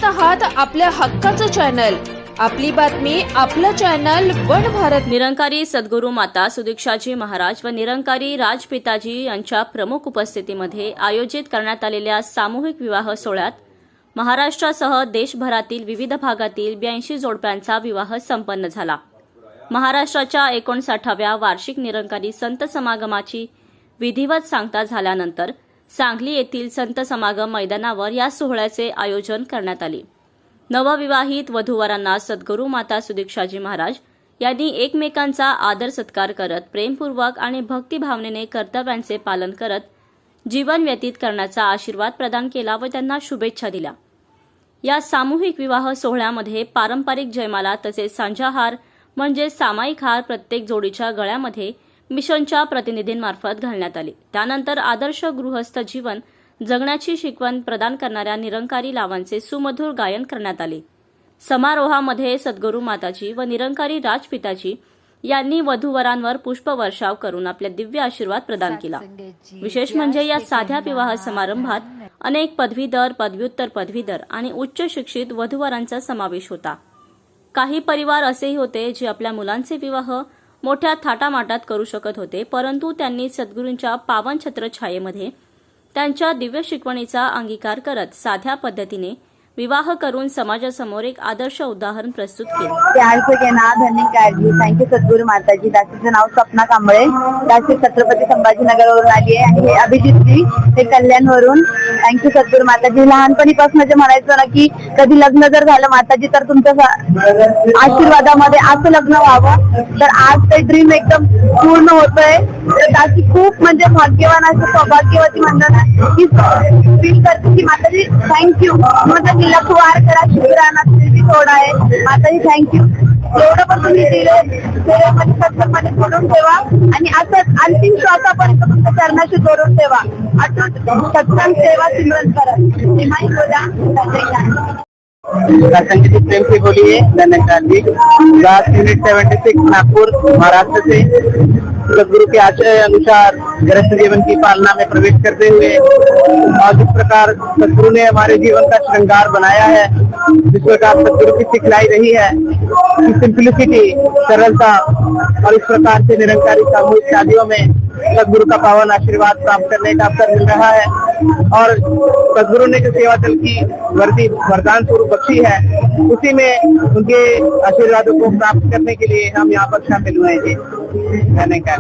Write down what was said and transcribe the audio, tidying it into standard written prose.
आहात आपल्या हक्काचं चॅनल, आपली बातमी आपलं चॅनल वन भारत। निरंकारी सद्गुरू माता सुदीक्षाजी महाराज व निरंकारी राजपिताजी यांच्या प्रमुख उपस्थितीमध्ये आयोजित करण्यात आलेल्या सामूहिक विवाह सोहळ्यात महाराष्ट्रासह देशभरातील विविध भागातील 82 जोडप्यांचा विवाह संपन्न झाला। महाराष्ट्राच्या 59व्या वार्षिक निरंकारी संत समागमाची विधिवत सांगता झाल्यानंतर सांगली येथील संत समागम मैदानावर या सोहळ्याचे आयोजन करण्यात आले। नवविवाहित वधूवरांना सद्गुरू माता सुदीक्षाजी महाराज यांनी एकमेकांचा आदर सत्कार करत प्रेमपूर्वक आणि भक्तिभावनेने कर्तव्यांचे पालन करत जीवन व्यतीत करण्याचा आशीर्वाद प्रदान केला व त्यांना शुभेच्छा दिल्या। या सामूहिक विवाह सोहळ्यामध्ये पारंपरिक जयमाला तसेच सांजाहार म्हणजे सामायिक हार प्रत्येक जोडीच्या गळ्यामध्ये मिशनच्या प्रतिनिधींमार्फत घालण्यात आले। त्यानंतर आदर्श गृहस्थ जीवन जगण्याची शिकवण प्रदान करणाऱ्या निरंकारी लावांचे सुमधुर गायन करण्यात आले। समारोहामध्ये सद्गुरू माताजी व निरंकारी राजपिताजी यांनी वधूवरांवर पुष्पवर्षाव करून आपले दिव्य आशीर्वाद प्रदान केला। विशेष म्हणजे या साध्या विवाह समारंभात अनेक पदवीधर, पदव्युत्तर पदवीधर आणि उच्च शिक्षित वधूवरांचा समावेश होता। काही परिवार असेही होते जे आपल्या मुलांचे विवाह मोठ्या थाटामाटात करू शकत होते, परंतु त्यांनी सद्गुरूंच्या पावन छत्रछायेमध्ये त्यांच्या दिव्य शिकवणीचा अंगीकार करत साध्या पद्धतीने विवाह करून समाजासमोर एक आदर्श उदाहरण प्रस्तुत केले। प्यार से कहना धन्य काळजी। थँक्यू सद्गुरू माताजी। दासीचं नाव स्वप्ना कांबळे, दासी छत्रपती संभाजीनगरवरून आली आहे आणि हे अभिजितजी हे कल्याणवरून। थँक्यू सद्गुरू माताजी। लहानपणीपासून जे म्हणायचं ना की कधी लग्न जर झालं माताजी तर तुमच्या आशीर्वादामध्ये असं लग्न व्हावं, तर आज ते ड्रीम एकदम पूर्ण होतोय। तर दासी खूप म्हणजे भाग्यवान असं सौभाग्यवती म्हणतात की फील करते की माताजी थँक्यू, मतलब लखवार करा शुक्राना तुम्ही थोडा आहे माताजी। थँक्यू एवढं पण तुम्ही दिले सेवेमध्ये सत्कर्माने जोडून ठेवा आणि असंच अंतिम श्वासापर्यंत तुमच्या चरणाशी जोडून ठेवा। अटूट सत्संग सेवा सिमरन करा। निमाई बोला संगीत प्रेम से बोलिए धन्यवाद जी। यूनिट 76 नागपुर महाराष्ट्र से सदगुरु के आशय अनुसार गृहस्थ जीवन की पालना में प्रवेश करते हुए और जिस प्रकार सदगुरु ने हमारे जीवन का श्रृंगार बनाया है, जिस प्रकार सदगुरु की सिखलाई रही है कि सिंप्लिसिटी, सरलता और इस प्रकार से निरंकारी सामूहिक शादियों में सदगुरु का पावन आशीर्वाद प्राप्त करने का अवसर मिल रहा है। और सदगुरु ने जो सेवा दल की वर्दी वरदान स्वरूप बख्शी है, उसी में उनके आशीर्वादों को प्राप्त करने के लिए हम यहाँ पर शामिल हुए हैं। धन्यवाद।